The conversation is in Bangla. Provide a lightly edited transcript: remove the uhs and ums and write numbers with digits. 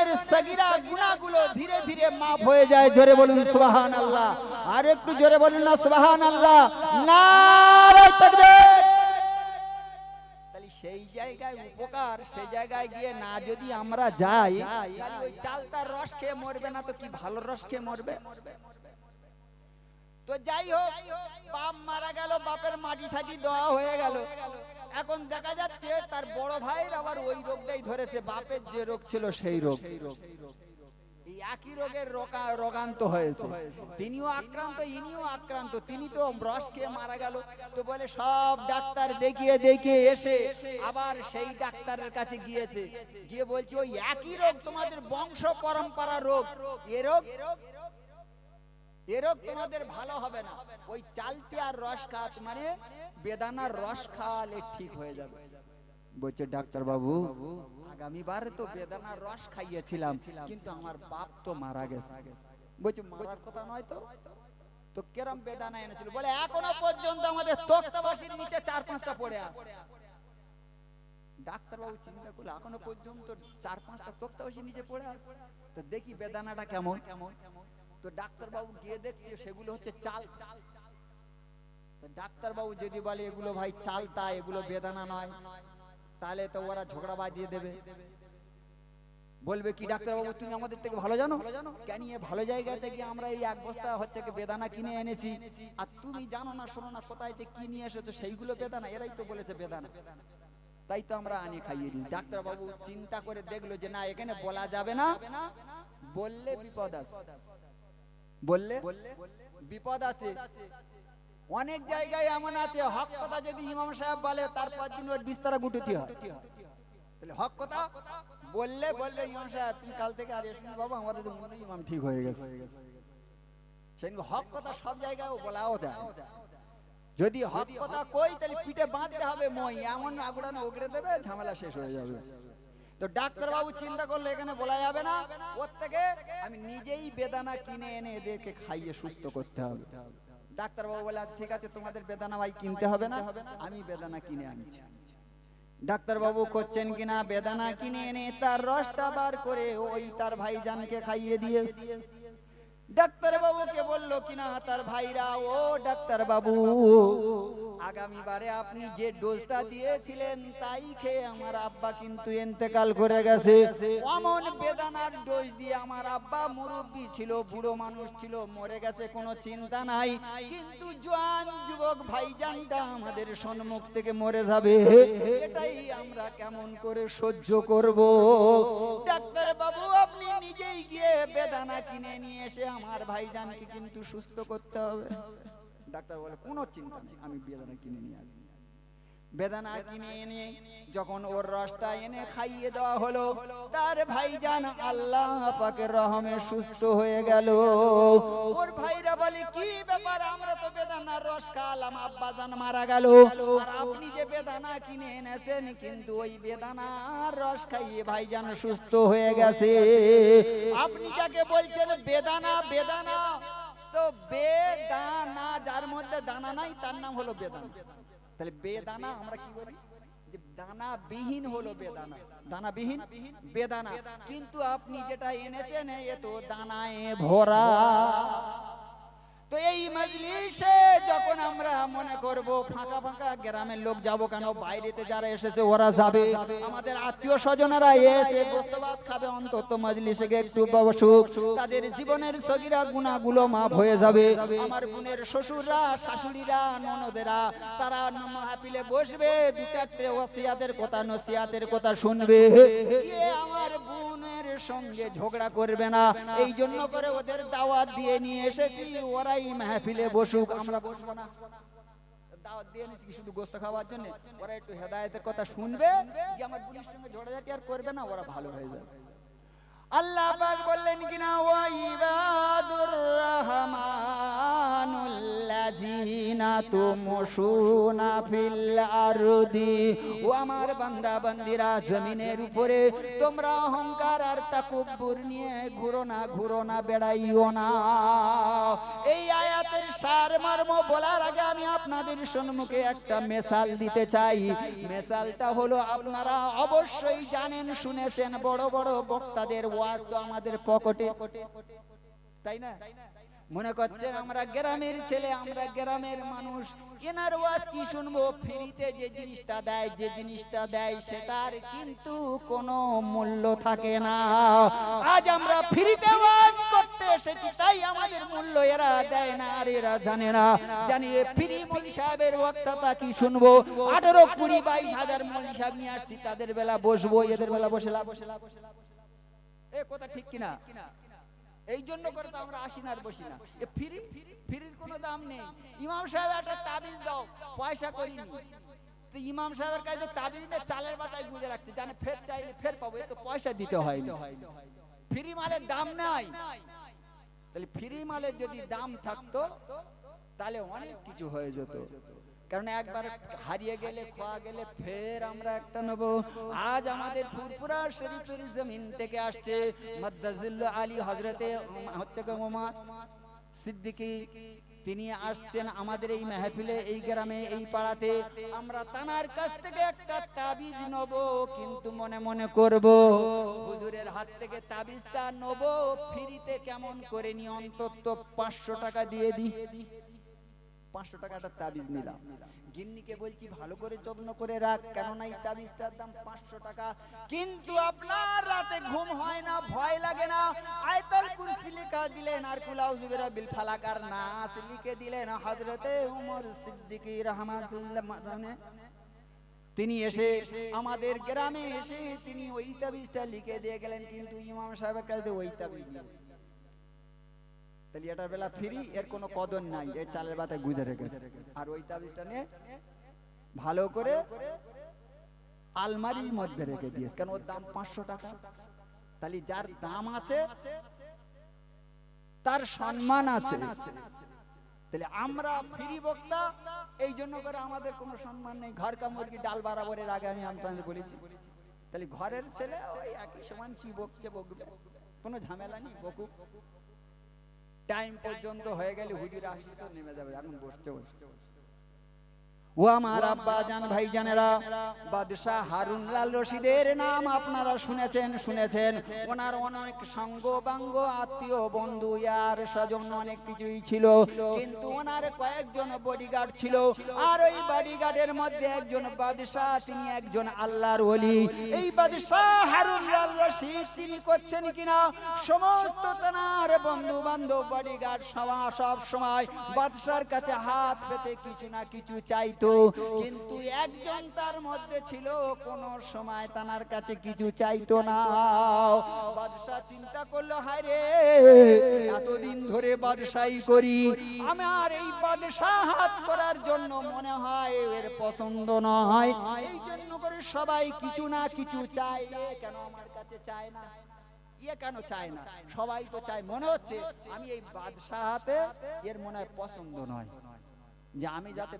জীবনের সগীরা গুনাহগুলো ধীরে ধীরে মাফ হয়ে যায়। জোরে বলুন সুবহানাল্লাহ। আর একটু জোরে বলুন না সুবহানাল্লাহ। নারে তাকবীর। তাহলে সেই জায়গায় উপকার, সেই জায়গায় গিয়ে না যদি আমরা যাই, তাহলে ওই চালতার রস খেয়ে মরবে না তো কি ভালো রস খেয়ে মরবে? তো যাই হোক, বাপ মারা গেল, বাপের মাটি সাটি দেওয়া হয়ে গেল। এখন দেখা যাচ্ছে তার বড় ভাইয়ের আবার ওই রোগটাই ধরেছে, বাপের যে রোগ ছিল সেই রোগ। এই একই রোগের রোগান্ত হয়েছে, তিনিও আক্রান্ত, ইনিও আক্রান্ত। তিনি তো রস খেয়ে মারা গেল। তো বলে সব ডাক্তার দেখিয়ে দেখিয়ে এসে আবার সেই ডাক্তারের কাছে গিয়েছে, গিয়ে বলছে ওই একই রোগ, তোমাদের বংশ পরম্পরা রোগ, এ রোগ তোমাদের ভালো হবে না। ওই চালতি আর রস খাওয়াতে, মানে বেদানার রস খাওয়ালে ঠিক হয়ে যাবে। বলছে ডাক্তার বাবু, আগামীবার তো বেদানার রস খাইয়েছিলাম, কিন্তু আমার বাপ তো মারা গেছে। বলছে মারার কথা নয় তো, তো কেরম বেদানা এনেছিল? বলে এখনো পর্যন্ত আমাদের তক্তাবাসীর নিচে 4-5টা পড়ে আছে। ডাক্তার বাবু চিন্তা করলো, এখনো পর্যন্ত 4-5টা তক্তাবাসীর নিচে পড়ে আছে, তো দেখি বেদানাটা কেমন। তো ডাক্তার বাবু গিয়ে দেখছে সেগুলো হচ্ছে চাল। তো ডাক্তার বাবু যদি বলে এগুলো ভাই চালতা, এগুলো বেদানা নয়, তাহলে তো ওরা ঝগড়া বাঁধিয়ে দেবে। বলবে কি ডাক্তার বাবু তুমি আমাদের থেকে ভালো জানো, কেন ভালো জায়গা থেকে আমরা এই এক বস্তা হচ্ছে বেদানা কিনে এনেছি, আর তুমি জানো না শোনো না কোথায় কি নিয়ে এসেছো, সেইগুলো বেদানা, এরাই তো বলেছে বেদানা, তাই তো আমরা আনি খাইয়ে দিই। ডাক্তার বাবু চিন্তা করে দেখলো যে না, এখানে বলা যাবে না, বললে বিপদ আছে, বললে বিপদ আছে। অনেক জায়গায় এমন আছে হক কথা যদি ইমাম সাহেব বলে, তারপর দিন ওর বিস্তারা গুটিতে হয়। তাহলে হক কথা বললে ইমাম সাহেব তুমি কাল থেকে আর এসো না বাবা, আমাদের তো মনে ইমাম ঠিক হয়ে গেছে। সেই হক কথা সব জায়গায় বলাও যায়। যদি হক কথা কই তাহলে পিঠে বাঁধতে হবে মই, এমন আগুড়ানো ওগড়ে দেবে, ঝামেলা শেষ হয়ে যাবে। তো ডাক্তার বাবু চিন্তা করলে এখানে বলা যাবে না, ওর থেকে আমি নিজেই বেদানা কিনে এনে এদেরকে খাইয়ে সুস্থ করতে হবে। ডাক্তার বাবু বলে আচ্ছা ঠিক আছে, তোমাদের বেদানা ভাই কিনতে হবে না, আমি বেদানা কিনে আনছি। ডাক্তার বাবু করছেন কিনা, বেদানা কিনে এনে তার রসটা বার করে ওই তার ভাইজানকে খাইয়ে দিয়েছে। ডাক্তার বাবুকে বলল কিনা তার ভাইরা, ও ডাক্তার বাবু, আগামীবারে আপনি যে ডোজটা দিয়েছিলেন তাই খেয়ে আমার আব্বা কিন্তু ইন্তেকাল করে গেছে। অমন বেদানার ডোজ দিয়ে আমার আব্বা মুরব্বি ছিল, বুড়ো মানুষ ছিল, মরে গেছে, কোনো চিন্তা নাই, কিন্তু জওয়ান যুবক ভাইজানটা আমাদের সম্মুখ থেকে মরে যাবে, এটাই আমরা কেমন করে সহ্য করব? ডাক্তার বাবু আপনি নিজেই গিয়ে বেদানা কিনে নিয়ে এসে আমার ভাইজানকে কিন্তু সুস্থ করতে হবে। ডাক্তার বলে কোনো চিন্তা নেই, আমি বেদানা কিনে নিয়ে আসবো। বেদানা কিনে এনে যখন ওর রসটা এনে খাইয়ে দেওয়া হলো, তার ভাইজান আল্লাহ পাকের রহমে সুস্থ হয়ে গেল। ওর ভাইরা বলে কি ব্যাপার, আমরা তো বেদানার রস খাওয়ালাম, আব্বাজান মারা গেল, আর আপনি যে বেদানা কিনে এনেছেন, কিন্তু ওই বেদানার রস খাইয়ে ভাইজান সুস্থ হয়ে গেছে। আপনি যাকে বলছেন বেদানা, বেদানা তো বেদানা, যার মধ্যে দানা নাই তার নাম হলো বেদানা। তাহলে বেদানা আমরা কি বলি, যে দানা বিহীন হলো বেদানা, দানা বিহীন বেদানা। কিন্তু আপনি যেটা এনেছেন এ তো দানায় ভরা। তো এই মজলিসে যখন আমরা মনে করব ফাঁকা ফাঁকা গ্রামের লোক যাব কেন, বাইরেতে যারা এসেছে ওরা যাবে, আমাদের আত্মীয় স্বজনেরা এসে বসবাস খাবে, অন্তত মজলিসে একটু বসুক, তাদের জীবনের সগীরা গুনাহগুলো মাফ হয়ে যাবে। আমার বোনের শ্বশুররা, শাশুড়িরা, ননদেরা তারা মাহফিলে বসবে, দু চারটে ওসিয়াতের কথা, নসিহাতের কথা শুনবে, আমার বোনের সঙ্গে ঝগড়া করবে না, এই জন্য করে ওদের দাওয়াত দিয়ে নিয়ে এসেছি, ওরাই মাহফিলে বসুক, আমরা বসবো না। দাওয়াত দিয়ে নিয়েছি শুধু গোশত খাওয়ার জন্য, ওরা একটু হেদায়েতের কথা শুনবে, যে আমার বোনের সঙ্গে ঝগড়াঝাটি আর করবে না, ওরা ভালো হয়ে যাবে। আল্লাহ পাক বললেন কিনা, ওয়া ইবাদুর রহমানুল্লাযিনা আল্লাযীনা তুমশুনা ফিল আরদি, ও আমার বান্দা বান্দিরা জমিনের উপরে তোমরা অহংকার আর তাকাব্বুর নিয়ে ঘুরো না বেড়াইও না। এই আয়াতের সারমর্ম বলার আগে আমি আপনাদের সম্মুখে একটা মিসাল দিতে চাই। মিসালটা হলো, আপনারা অবশ্যই জানেন শুনেছেন বড় বড় বক্তাদের ওয়াজ তো আমাদের পকেটে, তাই না? মনে করছেন আমরা গ্রামের ছেলে, আমরা গ্রামের মানুষ, এনার ওয়াজ কি শুনবো? ফ্রিতে যে জিনিসটা দেয় সেটার কিন্তু কোনো মূল্য থাকে না। আজ আমরা ফ্রিতে ওয়াজ করতে এসেছি, তাই আমাদের মূল্য এরা দেয় না আর এরা জানে না। জানি ফ্রি মৌলভী সাহেবের বক্তৃতা কি শুনবো? 18, 20, 22 হাজার মৌলভী সাহেব নিয়ে আসছি, তাদের বেলা বসবো, এদের বেলা বসে লাভ? এ কথা ঠিক কিনা? এই জন্য করে তো আমরা আসি না আর বসি না। ফ্রির কোনো দাম নেই। ইমাম সাহেব একটা তাবিজ দাও, পয়সা করিনি, তো ইমাম সাহেবের কাছে তাবিজ নিয়ে চালের বাতায় গুঁজে রাখছে, জানে ফের চাইলে ফের পাবো, এ তো পয়সা দিতে হয় না। ফ্রি মালের দাম নাই। তাহলে ফ্রি মালের যদি দাম থাকতো তাহলে অনেক কিছু হয়ে যেত। কারণ একবার হারিয়ে গেলে, খোয়া গেলে ফের আমরা একটা নেব। আজ আমাদের ফুরফুরা শরীফের জমিন থেকে আসছে মাদ্দাজিল্লু আলী হযরতে ওমর সিদ্দিকী, তিনি আসছেন আমাদের এই মেহফিলে, এই গ্রামে, এই পাড়াতে। আমরা তানার কাছ থেকে একটা তাবিজ নেব, কিন্তু মনে মনে করব হুজুরের হাত থেকে তাবিজটা নেব ফ্রিতে কেমন করে নি, অন্তত 500 টাকা দিয়ে দিই। 500 টাকাটা তাবিজ নিলাম, গিন্নিকে বলছি ভালো করে যত্ন করে রাখ, কেননা এই তাবিজটার দাম 500 টাকা। কিন্তু আপনার রাতে ঘুম হয় না, ভয় লাগে না, আয়াতুল কুরসি লিখা দিলেন আর কুল আউযু বিরাব্বিল ফালাক আর নাস লিখে দিলেন হযরতে ওমর সিদ্দিকী রাহমাতুল্লাহ আলাইহি। তিনি এসে আমাদের গ্রামে এসে তিনি ওই তাবিজটা লিখে দিয়ে গেলেন, কিন্তু ইমাম সাহেবের কাছে ওই তাবিজ নেই। তাহলে এটার বেলা ফ্রি, এর কোনো কদর নাই, এই চালের বাতায় গুজে রেখেছে। আর ওই তাবিজটা নিয়ে ভালো করে আলমারির মধ্যে রেখে দিয়েছে, কারণ ওর দাম 500 টাকা। তাহলে যার দাম আছে তার সম্মান আছে। তাহলে আমরা ফ্রি বক্তা, এই জন্য করে আমাদের কোনো সম্মান নেই। ঘর কা মুরগি ডাল বরাবরের আগে আমি আপনাদের বলেছি। তাহলে ঘরের ছেলে ওই একই সমান কি বকছে বকবে, কোনো ঝামেলা নেই, বকুক। টাইম পর্যন্ত হয়ে গেলে হুজুর আসলে তো নেমে যাবে, এখন বসছে। ও আমার আব্বা জান ভাই জানেরা, বাদশাহ হারুন লাল রশিদের নাম আপনারা শুনেছেন। ওনার অনেক সঙ্গ বাঙ্গ, আত্মীয় বন্ধু আর স্বজন অনেক কিছুই ছিল, কিন্তু ওনার কয়েকজন বডিগার্ড ছিল। আর ওই বডিগার্ডের মধ্যে একজন বাদশাহ, তিনি একজন আল্লাহর ওলি। এই বাদশাহ হারুন লাল রশিদ তিনি করছেন কিনা, সমস্ত তার বন্ধু বান্ধব বডিগার্ড সব সময় বাদশার কাছে হাত পেতে কিছু না কিছু চাইতো, কিন্তু একজন তার মধ্যে ছিল কোন সময় তানার কাছে কিছু চাইতো না। বাদশা চিন্তা করলো, হায় রে, এতদিন ধরে বাদশাহী করি, আমার এই বাদশা হাত করার জন্য মনে হয় এর পছন্দ নয়, এই জন্য করে সবাই কিছু না কিছু চায়। কেন আমার কাছে চায় না? কেন চায় না? সবাই তো চায়। মনে হচ্ছে আমি এই বাদশা হাতে, এর মনে হয় পছন্দ নয়, যে আমি যাতে